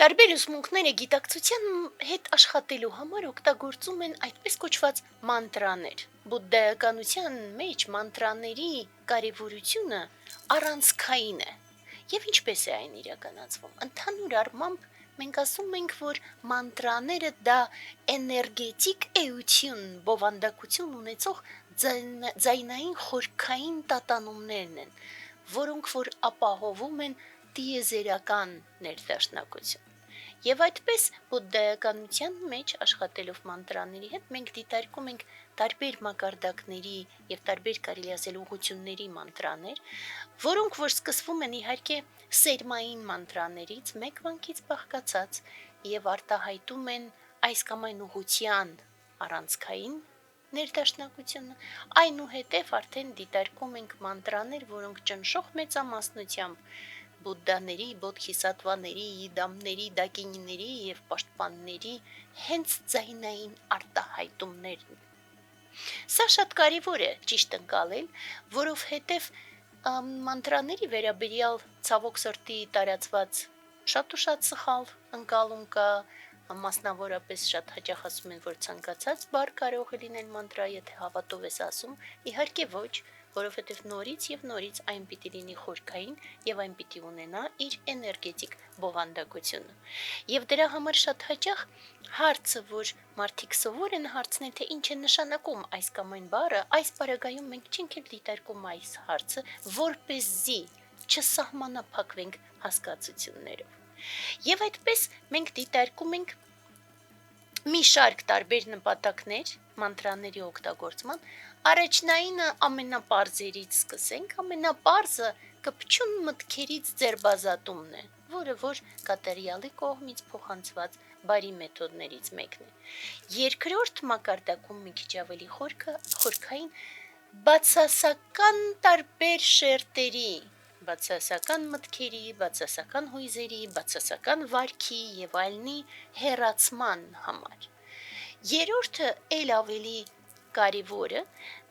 Տարբեր ուսմունքները գիտակցության հետ աշխատելու համար օգտագործում են այդպես կոչված մանտրաներ։ Բուդդայականության մեջ մանտրաների կարևորությունը առանցքային է։ Եվ ինչպես է այն իրականացվում։ Ընդհանուր առմամբ մենք ասում ենք, որ մանտրաները դա էներգետիկ էություն, բովանդակություն ունեցող ձայնային խորքային տատանումներն են, որոնք որ ապահովում են տիեզերական ներդաշնակություն։ Եվ այդպես բուդդայականության մեջ աշխատելով մանտրաների հետ մենք դիտարկում ենք տարբեր մակարդակների եւ տարբեր կարելի ասել ուղղությունների մանտրաներ, որոնք որ սկսվում են իհարկե սերմային մանտրաներից մեկ վանքից բաղկացած եւ արտահայտում են այս կամ այն ուղղության առանցքային ներդաշնակությունը, այնուհետև արդեն դիտարկում ենք մանտրաներ, որոնք ճնշող մեծամասնությամբ բուդդաների, բոդհիսատվաների, իդամների, դակինիների եւ պաշտպանների հենց ձայնային արտահայտումներն։ Սա շատ կարևոր է ճիշտ ընկալել, որովհետեւ մանտրաների վերաբերյալ ցավոք սրտի տարածված շատ ու շատ սխալ ընկալում կա, մասնավորապես շատ հաճախ ասում են, որ ցանկացած բառ կարող է լինել մանտրա, եթե հավատով ես ասում, իհարկե ոչ, որովհետև նորից եւ նորից այն պիտի լինի խորքային եւ այն պիտի ունենա իր էներգետիկ բովանդակությունը։ Եվ դրա համար շատ հաճախ հարցը, որ մարդիկ սովոր են հարցնել, թե ինչ է նշանակում այս կամ այն բառը, այս բaragայում մենք չենք էլ դիտարկում այս հարցը, որպեսզի չսահմանափակվենք հասկացություններով։ Եվ այդպես մենք դիտարկում ենք մի շարք տարբեր նպատակներ մանտրաների օգտագործման, առաջնայինը ամենապարզերից սկսենք, ամենապարզը կպչուն մտքերից ձերբազատումն է, որը որ կատարյալի կողմից փոխանցված բարի մեթոդներից մեկն է։ Երկրորդ մակարդակում մի քիչ ավելի խորքային բացասական տարբեր շերտերի, բացասական մտքերի, բացասական հույզերի, բացասական վարքի եւ այլնի հեռացման համար։ Երրորդը ել ավելի կարևորը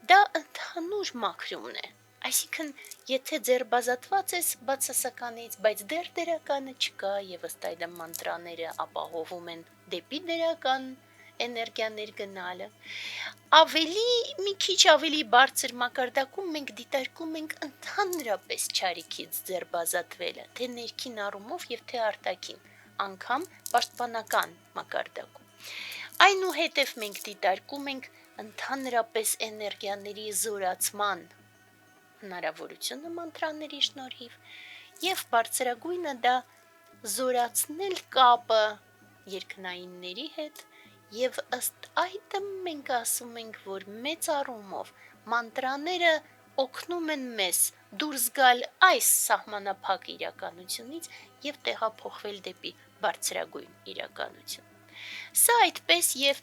դա ընդհանուր մաքրումն է, այսինքն եթե ձերբազատված ես բացասականից, բայց դեռ դերականը չկա եւ ըստ այդմ մանտրաները ապահովում են դեպի դերական էներգիաներ գնալը, մի քիչ ավելի բարձր մակարդակում մենք դիտարկում ենք ընդհանրապես չարիքից ձերբազատվելը, թե ներքին առումով եւ թե արտաքին, անգամ պաշտպանական մակարդակում։ Այնուհետև մենք դիտարկում ենք ընդհանրապես էներգիաների զորացման հնարավորությունը մանտրաների շնորհիվ եւ բարձրագույնը դա զորացնել կապը երկնայինների հետ եւ ըստ այդմ մենք ասում ենք, որ մեծ առումով մանտրաները օգնում են մեզ դուրս գալ այս սահմանափակ իրականությունից եւ տեղափոխվել դեպի բարձրագույն իրականություն։ Սա այդպես եւ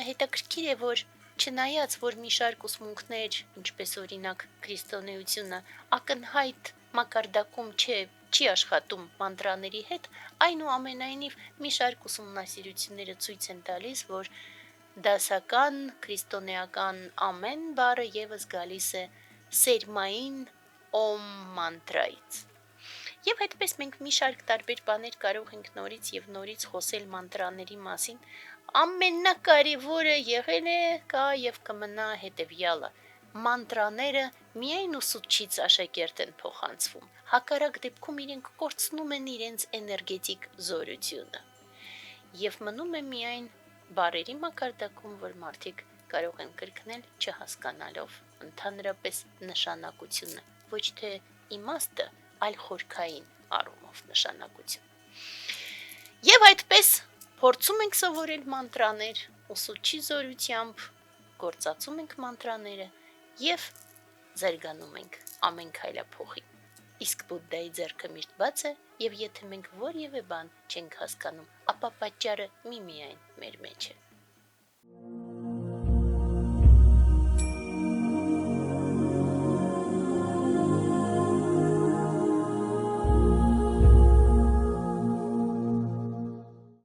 հետաքրքիր է, որ չնայած որ մի շարք ուսմունքներ, ինչպես օրինակ քրիստոնեությունը, ակնհայտ մակարդակում չի աշխատում մանտրաների հետ, այնուամենայնիվ մի շարք ուսումնասիրությունները ցույց են տալիս, որ դասական քրիստոնեական ամեն բառը եւս գալիս է սերմային օմ մանտրայից։ Եվ այդպես մենք մի շարք տարբեր բաներ կարող ենք նորից եւ նորից խոսել մանտրաների մասին, ամենակարևորը եղել է, կա եւ կմնա հետեւյալը. մանտրաները միայն ուսուցչից աշակերտ են փոխանցվում, հակառակ դեպքում իրենք կորցնում են իրենց էներգետիկ զորությունը։ Եվ մնում է միայն բառերի մակարդակում, որ մարդիկ կարող են կրկնել չհասկանալով ընդհանրապես նշանակությունը, ոչ թե իմաստը, այլ խորքային առումով նշանակություն։ Եվ այդպես փորձում ենք սովորել մանտրաներ, ուսուցչի զորությամբ գործածում ենք մանտրաները եւ զարգանում ենք ամեն քայլափոխին։ Իսկ Բուդդայի ձեռքը միշտ բաց է, եւ եթե մենք որևէ բան չենք հասկանում, ապա պատճառը միմիայն մեր մեջ է։